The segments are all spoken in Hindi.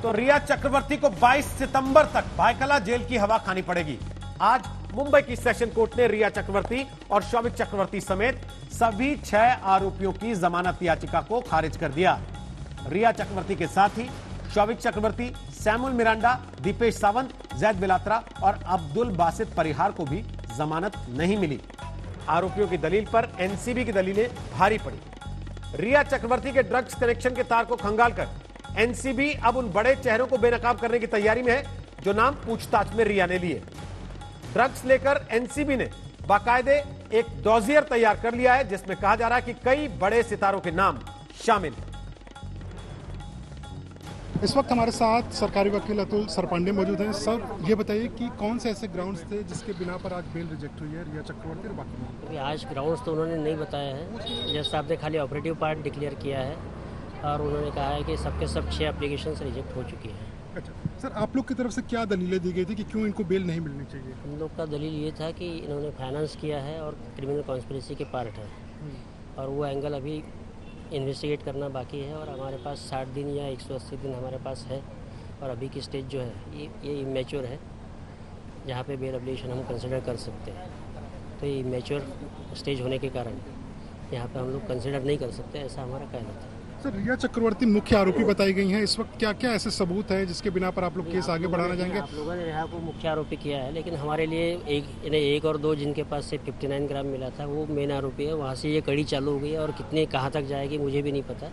तो रिया चक्रवर्ती को 22 सितंबर तक भायखला जेल की हवा खानी पड़ेगी। आज मुंबई की सेशन कोर्ट ने रिया चक्रवर्ती और शौविक चक्रवर्ती समेत सभी 6 आरोपियों की जमानत याचिका को खारिज कर दिया। रिया चक्रवर्ती के साथ ही शौविक चक्रवर्ती, सैमुअल मिरांडा, दीपेश सावंत, जैद बिलात्रा और अब्दुल बासित परिहार को भी जमानत नहीं मिली। आरोपियों की दलील पर एनसीबी की दलीलें भारी पड़ी। रिया चक्रवर्ती के ड्रग्स कनेक्शन के तार को खंगालकर एनसीबी अब उन बड़े चेहरों को बेनकाब करने की तैयारी में है जो नाम पूछताछ में रिया ने लिए। ड्रग्स लेकर एनसीबी ने बाकायदे एक डॉजियर तैयार कर लिया है जिसमें कहा जा रहा है कि कई बड़े सितारों के नाम शामिल हैं। इस वक्त हमारे साथ सरकारी वकील अतुल सरपांडे मौजूद हैं। सर, ये बताइए कि कौन से ऐसे ग्राउंड्स थे जिसके बिना पर आज बेल रिजेक्ट हुई है रिया चक्रवर्ती और बाकी? आज ग्राउंड्स तो उन्होंने नहीं बताया है, जैसे आपने खाली ऑपरेटिव पार्ट डिक्लेयर किया है और उन्होंने कहा है कि सबके सब 6 एप्लीकेशन रिजेक्ट हो चुकी हैं। अच्छा सर, आप लोग की तरफ से क्या दलीलें दी गई थी कि क्यों इनको बेल नहीं मिलनी चाहिए? हम लोग का दलील ये था कि इन्होंने फाइनेंस किया है और क्रिमिनल कॉन्स्पिरेसी के पार्ट है और वो एंगल अभी इन्वेस्टिगेट करना बाकी है और हमारे पास 60 दिन या 180 दिन हमारे पास है और अभी की स्टेज जो है ये इमेच्योर है जहाँ पे बेल एप्लीकेशन हम कंसिडर कर सकते हैं। तो ये इमेच्योर स्टेज होने के कारण यहाँ पे हम लोग कंसिडर नहीं कर सकते, ऐसा हमारा कहना था। सर, रिया चक्रवर्ती मुख्य आरोपी बताई गई हैं। इस वक्त क्या क्या ऐसे सबूत हैं जिसके बिना पर आप लोग केस आगे बढ़ाना चाहेंगे? आप लोगों ने रिया को मुख्य आरोपी किया है, लेकिन हमारे लिए एक और 2 जिनके पास से 59 ग्राम मिला था वो मेन आरोपी है। वहाँ से ये कड़ी चालू हो गई है और कितने कहाँ तक जाएगी मुझे भी नहीं पता,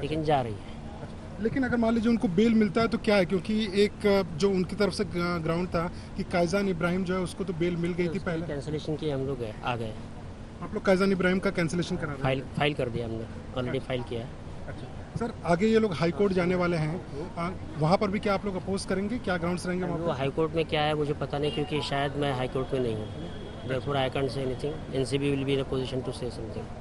लेकिन जा रही है। लेकिन अगर मान लीजिए उनको बेल मिलता है तो क्या है, क्योंकि एक जो उनकी तरफ से ग्राउंड था कि कायजान इब्राहिम जो है उसको तो बेल मिल गई थी पहले। कैंसिलेशन की हम लोग आ गए। आप लोग कायजान इब्राहिम का कैंसिलेशन करा रहे हैं? फाइल कर दिया हमने, ऑलरेडी फाइल किया है। अच्छा सर, आगे ये लोग हाई कोर्ट जाने वाले हैं, वहाँ पर भी क्या आप लोग अपोज करेंगे? क्या ग्राउंड्स रहेंगे वहाँ पर? हाई कोर्ट में क्या है मुझे पता नहीं, क्योंकि शायद मैं हाई कोर्ट में नहीं हूँ। Therefore I can't say anything. NCB will be in a position to say something.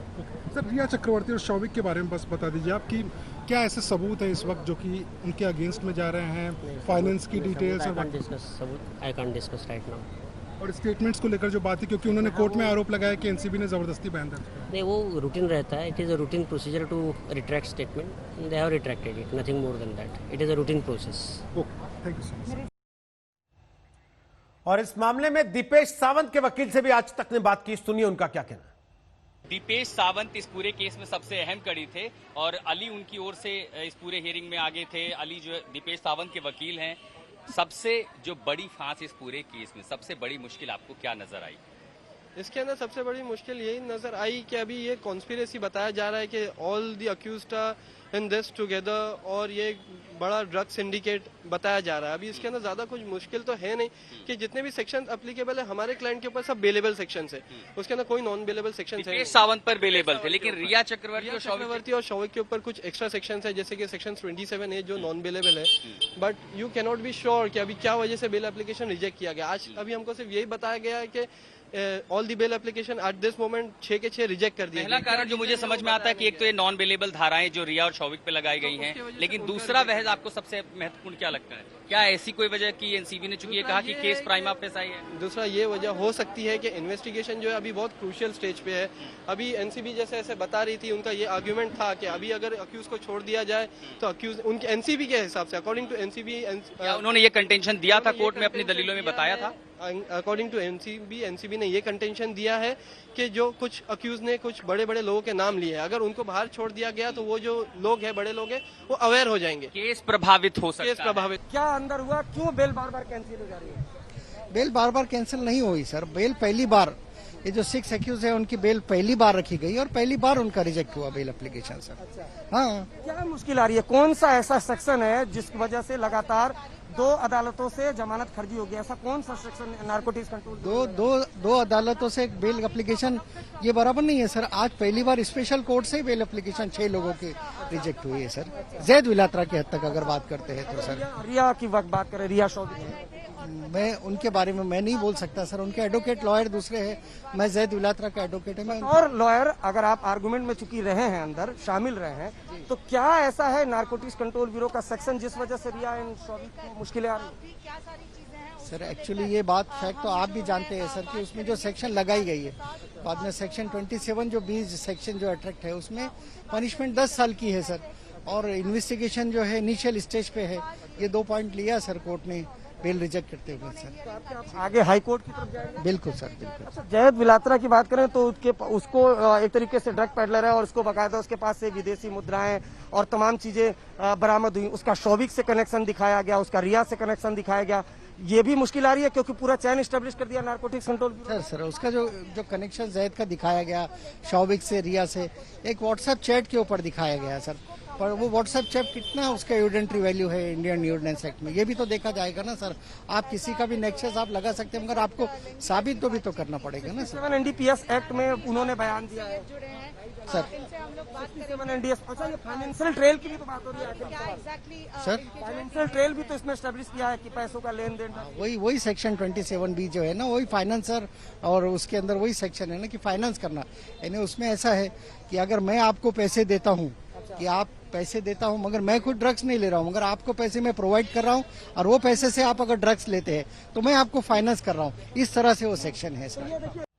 Sir, Rhea Chakraborty और शौविक के बारे में बस बता दीजिए आप कि क्या ऐसे सबूत हैं इस वक्त जो कि उनके अगेंस्ट में जा रहे हैं, फाइनेंस की डिटेल्स और I can't discuss right now. और स्टेटमेंट्स को लेकर जो बात है, क्योंकि उन्होंने कोर्ट में आरोप लगाया कि एनसीबी ने जबरदस्ती बयान दर्ज किया। नहीं, वो रूटीन रहता है। It is a routine procedure to retract statement. They have retracted it, nothing more than that. It is a routine process. Okay, thank you so much. और इस मामले में दीपेश सावंत के वकील से भी आज तक ने बात की, सुनिए उनका क्या कहना। दीपेश सावंत इस पूरे केस में सबसे अहम कड़ी थे और अली उनकी ओर से इस पूरे हियरिंग में आगे थे। अली जो दीपेश सावंत के वकील हैं। सबसे जो बड़ी फांस इस पूरे केस में, सबसे बड़ी मुश्किल आपको क्या नजर आई? इसके अंदर सबसे बड़ी मुश्किल यही नजर आई कि अभी ये कॉन्स्पिरेसी बताया जा रहा है कि all the accused are in this together और ये बड़ा ड्रग सिंडिकेट बताया जा रहा है। अभी इसके अंदर ज्यादा कुछ मुश्किल तो है नहीं कि जितने भी सेक्शन एप्लीकेबल है हमारे क्लाइंट के ऊपर सब बेलेबल सेक्शन है, उसके अंदर कोई नॉन बेलेबल सेक्शन है। दीपेश सावंत पर बेलेबल थे, लेकिन रिया चक्रवर्ती और शौविक के ऊपर कुछ एक्स्ट्रा सेक्शन है, जैसे कि सेक्शन 27 है जो नॉन बेलेबल है। But you can not be sure कि अभी क्या वजह से बेल एप्लीकेशन रिजेक्ट किया गया। आज अभी हमको सिर्फ यही बताया गया है कि all the bail application at this moment 6 के 6 रिजेक्ट कर दिया। पहला कारण जो मुझे समझ में आता है कि एक तो ये नॉन बेलेबल धाराएं जो रिया और शौविक पे लगाई गई हैं, लेकिन दूसरा वह आपको सबसे महत्वपूर्ण क्या लगता है? क्या ऐसी कोई वजह कि एनसीबी ने चूंकि ये कहा कि केस प्राइमा फेसाई है? दूसरा ये वजह हो सकती है कि इन्वेस्टिगेशन जो है अभी बहुत क्रूशियल स्टेज पे है। अभी एनसीबी जैसे ऐसे बता रही थी, उनका ये आर्ग्यूमेंट था कि अभी अगर अक्यूज को छोड़ दिया जाए तो अक्यूज उनके एनसीबी के हिसाब से, अकॉर्डिंग टू एनसीबी, उन्होंने ये कंटेंशन दिया था, कोर्ट में अपनी दलीलों में बताया था। अकॉर्डिंग टू एनसीबी ने ये कंटेंशन दिया है कि जो कुछ अक्यूज ने कुछ बड़े बड़े लोगों के नाम लिए हैं, अगर उनको बाहर छोड़ दिया गया तो वो जो लोग हैं, बड़े लोग हैं, वो अवेयर हो जाएंगे, केस प्रभावित हो सकता है। केस प्रभावित। क्या अंदर हुआ, क्यों बेल बार बार कैंसिल हो जा रही है? बेल बार बार कैंसिल नहीं हुई सर। बेल पहली बार, ये जो 6 एक्यूज है उनकी बेल पहली बार रखी गई और पहली बार उनका रिजेक्ट हुआ बेल एप्लीकेशन सर। अच्छा। हाँ, क्या मुश्किल आ रही है? कौन सा ऐसा सेक्शन है जिस वजह से लगातार 2 अदालतों से जमानत खर्ची होगी? ऐसा कौन सा सेक्शन नारकोटिक्स कंट्रोल? दो अदालतों से बेल एप्लीकेशन ये बराबर नहीं है सर। आज पहली बार स्पेशल कोर्ट से बेल एप्लीकेशन 6 लोगों की रिजेक्ट हुई है सर। जैद बिलात्रा की हद तक अगर बात करते हैं तो सर। रिया की वक्त बात करें, रिया शौविक, मैं उनके बारे में मैं नहीं बोल सकता सर। उनके एडवोकेट लॉयर दूसरे हैं, मैं जैद बिलात्रा का एडवोकेट है। मैं और लॉयर, अगर आप आर्गुमेंट में चुकी रहे हैं, अंदर शामिल रहे हैं, तो क्या ऐसा है नारकोटिक्स कंट्रोल ब्यूरो का सेक्शन जिस वजह से रिया एंड शौविक को मुश्किलें आ रही है? सर एक्चुअली ये बात फैक्ट तो आप भी जानते हैं सर कि उसमें जो सेक्शन लगाई गई है, बाद में सेक्शन 27 जो 20 सेक्शन जो अट्रैक्ट है उसमें पनिशमेंट 10 साल की है सर। और इन्वेस्टिगेशन जो है इनिशियल स्टेज पे है। ये 2 पॉइंट लिया सर कोर्ट ने बेल रिजेक्ट करते हुए सर। आप आगे हाई कोर्ट की तरफ जाएंगे? बिल्कुल सर, बिल्कुल। अच्छा, जयद विलात्रा की बात करें तो उसको एक तरीके से ड्रग पेडलर है और उसको बकायदा उसके पास से विदेशी मुद्राएं और तमाम चीजें बरामद हुई। उसका शौविक से कनेक्शन दिखाया गया, उसका रिया से कनेक्शन दिखाया गया। ये भी मुश्किल आ रही है क्योंकि पूरा चैन स्टेब्लिश कर दिया नारकोटिक्स कंट्रोल ब्यूरो। सर उसका जो कनेक्शन जैद का दिखाया गया शौविक से, रिया से, एक व्हाट्सएप चैट के ऊपर दिखाया गया सर। पर वो व्हाट्सएप चैट कितना उसका एविडेंटरी वैल्यू है इंडियन एविडेंस एक्ट में, ये भी तो देखा जाएगा ना सर। आप किसी का भी नेक्सस आप लगा सकते हैं मगर आपको साबित तो भी तो करना पड़ेगा ना सर। 7 NDPS एक्ट में उन्होंने बयान दिया है सर। 7 NDS। अच्छा, ये फाइनेंशियल ट्रेल की भी तो बात हो रही है सर फाइनेंशियल ट्रेल भी तो इसमें स्टेब्लिश किया है कि पैसों का लेन देन। वही सेक्शन 27B जो है ना, वही फाइनेंसर और उसके अंदर वही सेक्शन है ना कि फाइनेंस करना। यानी उसमें ऐसा है कि अगर मैं आपको पैसे देता हूँ कि आप पैसे देता हूँ मगर मैं खुद ड्रग्स नहीं ले रहा हूँ, मगर आपको पैसे मैं प्रोवाइड कर रहा हूँ और वो पैसे से आप अगर ड्रग्स लेते हैं तो मैं आपको फाइनेंस कर रहा हूँ, इस तरह से वो सेक्शन है सर।